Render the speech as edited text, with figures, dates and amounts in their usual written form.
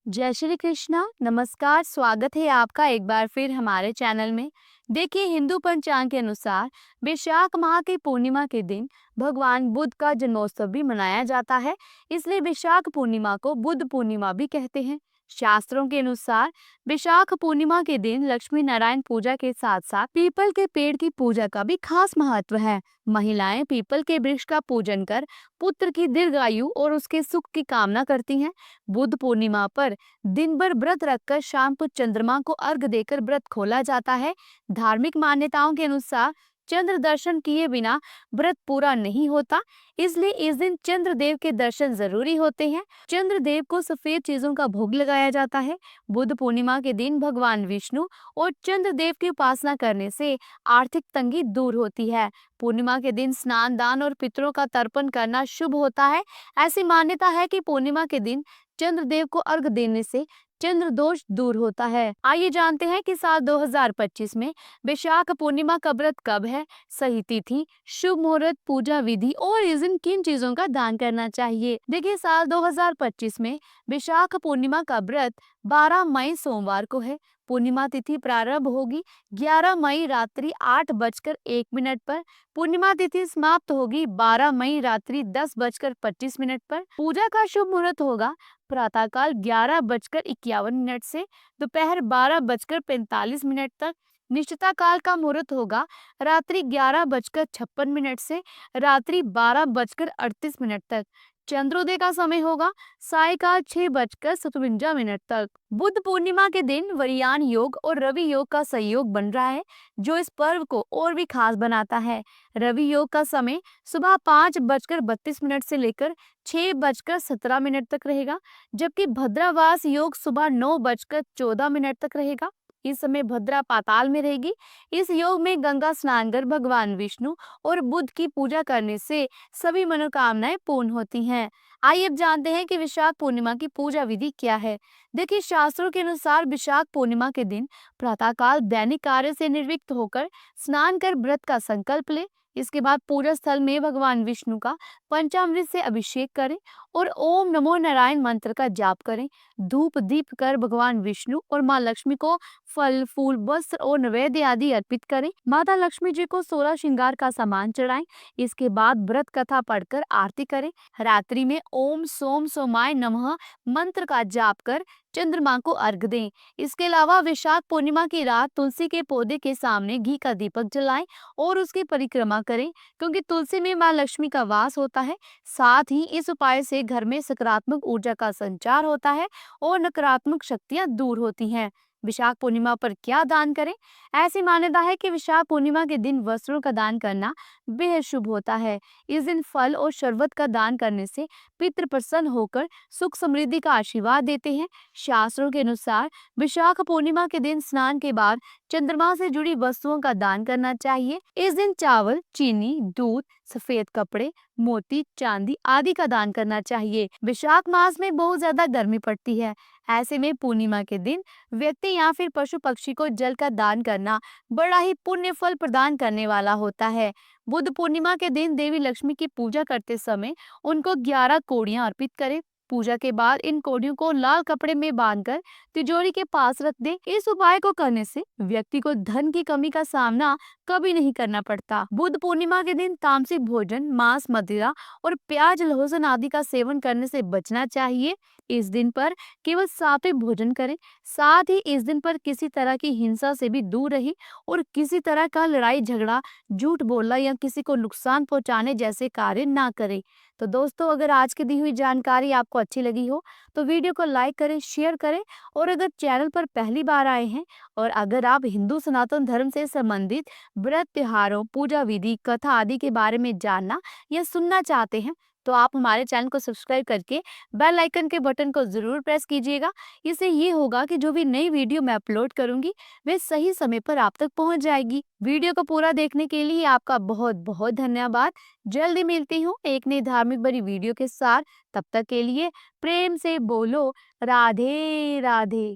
जय श्री कृष्णा, नमस्कार। स्वागत है आपका एक बार फिर हमारे चैनल में। देखिए, हिंदू पंचांग के अनुसार वैशाख माह की पूर्णिमा के दिन भगवान बुद्ध का जन्मोत्सव भी मनाया जाता है। इसलिए वैशाख पूर्णिमा को बुद्ध पूर्णिमा भी कहते हैं। शास्त्रों के अनुसार वैशाख पूर्णिमा के दिन लक्ष्मी नारायण पूजा के साथ साथ पीपल के पेड़ की पूजा का भी खास महत्व है। महिलाएं पीपल के वृक्ष का पूजन कर पुत्र की दीर्घायु और उसके सुख की कामना करती हैं। बुद्ध पूर्णिमा पर दिन भर व्रत रखकर शाम को चंद्रमा को अर्घ देकर व्रत खोला जाता है। धार्मिक मान्यताओं के अनुसार चंद्र दर्शन किए बिना व्रत पूरा नहीं होता, इसलिए इस दिन चंद्रदेव के दर्शन जरूरी होते हैं। चंद्रदेव को सफेद चीजों का भोग लगाया जाता है। बुद्ध पूर्णिमा के दिन भगवान विष्णु और चंद्रदेव की उपासना करने से आर्थिक तंगी दूर होती है। पूर्णिमा के दिन स्नान, दान और पितरों का तर्पण करना शुभ होता है। ऐसी मान्यता है कि पूर्णिमा के दिन चंद्रदेव को अर्घ देने से चंद्र दोष दूर होता है। आइए जानते हैं कि साल 2025 में वैशाख पूर्णिमा का व्रत कब है, सही तिथि, शुभ मुहूर्त, पूजा विधि और इस दिन किन चीजों का दान करना चाहिए। देखिए, साल 2025 में वैशाख पूर्णिमा का व्रत 12 मई सोमवार को है। पूर्णिमा तिथि प्रारंभ होगी 11 मई रात्रि 8:01 पर। पूर्णिमा तिथि समाप्त होगी 12 मई रात्रि 10:25 पर। पूजा का शुभ मुहूर्त होगा प्रातःकाल 11:51 से दोपहर 12:45 तक। निश्चिता काल का मुहूर्त होगा रात्रि 11:56 से रात्रि 12:38 तक। चंद्रोदय का समय होगा सायकाल 6:57 तक। बुद्ध पूर्णिमा के दिन वरियान योग और रवि योग का संयोग बन रहा है, जो इस पर्व को और भी खास बनाता है। रवि योग का समय सुबह 5:32 से लेकर 6:17 तक रहेगा, जबकि भद्रावास योग सुबह 9:14 तक रहेगा। इस समय भद्रा पाताल में रहेगी। इस योग में गंगा स्नान कर भगवान विष्णु और बुद्ध की पूजा करने से सभी मनोकामनाएं पूर्ण होती हैं। आइए अब जानते हैं कि विशाख पूर्णिमा की पूजा विधि क्या है। देखिए, शास्त्रों के अनुसार विशाख पूर्णिमा के दिन प्रातःकाल दैनिक कार्य से निर्विक्त होकर स्नान कर व्रत का संकल्प ले। इसके बाद पूजा स्थल में भगवान विष्णु का पंचामृत से अभिषेक करें और ओम नमो नारायण मंत्र का जाप करें। धूप दीप कर भगवान विष्णु और माँ लक्ष्मी को फल, फूल, वस्त्र और नैवेद्य आदि अर्पित करें। माता लक्ष्मी जी को 16 श्रृंगार का सामान चढ़ाएं। इसके बाद व्रत कथा पढ़कर आरती करें। रात्रि में ओम सोम सोमाय नमः मंत्र का जाप कर चंद्रमा को अर्घ दें। इसके अलावा विशाख पूर्णिमा की रात तुलसी के पौधे के सामने घी का दीपक जलाएं और उसकी परिक्रमा करें, क्योंकि तुलसी में माँ लक्ष्मी का वास होता है। साथ ही इस उपाय से घर में सकारात्मक ऊर्जा का संचार होता है और नकारात्मक शक्तियां दूर होती हैं। विशाख पूर्णिमा पर क्या दान करें? ऐसी मान्यता है कि विशाख पूर्णिमा के दिन वस्त्रों का दान करना बेहद शुभ होता है। इस दिन फल और शरबत का दान करने से पितृ प्रसन्न होकर सुख समृद्धि का आशीर्वाद देते हैं। शास्त्रों के अनुसार विशाख पूर्णिमा के दिन स्नान के बाद चंद्रमा से जुड़ी वस्तुओं का दान करना चाहिए। इस दिन चावल, चीनी, दूध, सफेद कपड़े, मोती, चांदी आदि का दान करना चाहिए। विशाख मास में बहुत ज्यादा गर्मी पड़ती है। ऐसे में पूर्णिमा के दिन व्यक्ति या फिर पशु पक्षी को जल का दान करना बड़ा ही पुण्य फल प्रदान करने वाला होता है। बुद्ध पूर्णिमा के दिन देवी लक्ष्मी की पूजा करते समय उनको 11 कोड़ियां अर्पित करें। पूजा के बाद इन कोड़ियों को लाल कपड़े में बांधकर तिजोरी के पास रख दें। इस उपाय को करने से व्यक्ति को धन की कमी का सामना कभी नहीं करना पड़ता। बुद्ध पूर्णिमा के दिन तामसिक भोजन, मांस, मदिरा और प्याज, लहसुन आदि का सेवन करने से बचना चाहिए। इस दिन पर केवल सात्विक भोजन करें। साथ ही इस दिन पर किसी तरह की हिंसा से भी दूर रहें और किसी तरह का लड़ाई झगड़ा, झूठ बोलना या किसी को नुकसान पहुंचाने जैसे कार्य ना करें। तो दोस्तों, अगर आज की दी हुई जानकारी आपको अच्छी लगी हो तो वीडियो को लाइक करें, शेयर करें और अगर चैनल पर पहली बार आए हैं और अगर आप हिंदू सनातन धर्म से संबंधित व्रत, त्योहारों, पूजा विधि, कथा आदि के बारे में जानना या सुनना चाहते हैं तो आप हमारे चैनल को सब्सक्राइब करके बेल आइकन के बटन को जरूर प्रेस कीजिएगा। इससे ये होगा कि जो भी नई वीडियो मैं अपलोड करूंगी वे सही समय पर आप तक पहुंच जाएगी। वीडियो को पूरा देखने के लिए आपका बहुत बहुत धन्यवाद। जल्दी मिलती हूँ एक नई धार्मिक भरी वीडियो के साथ। तब तक के लिए प्रेम से बोलो राधे राधे।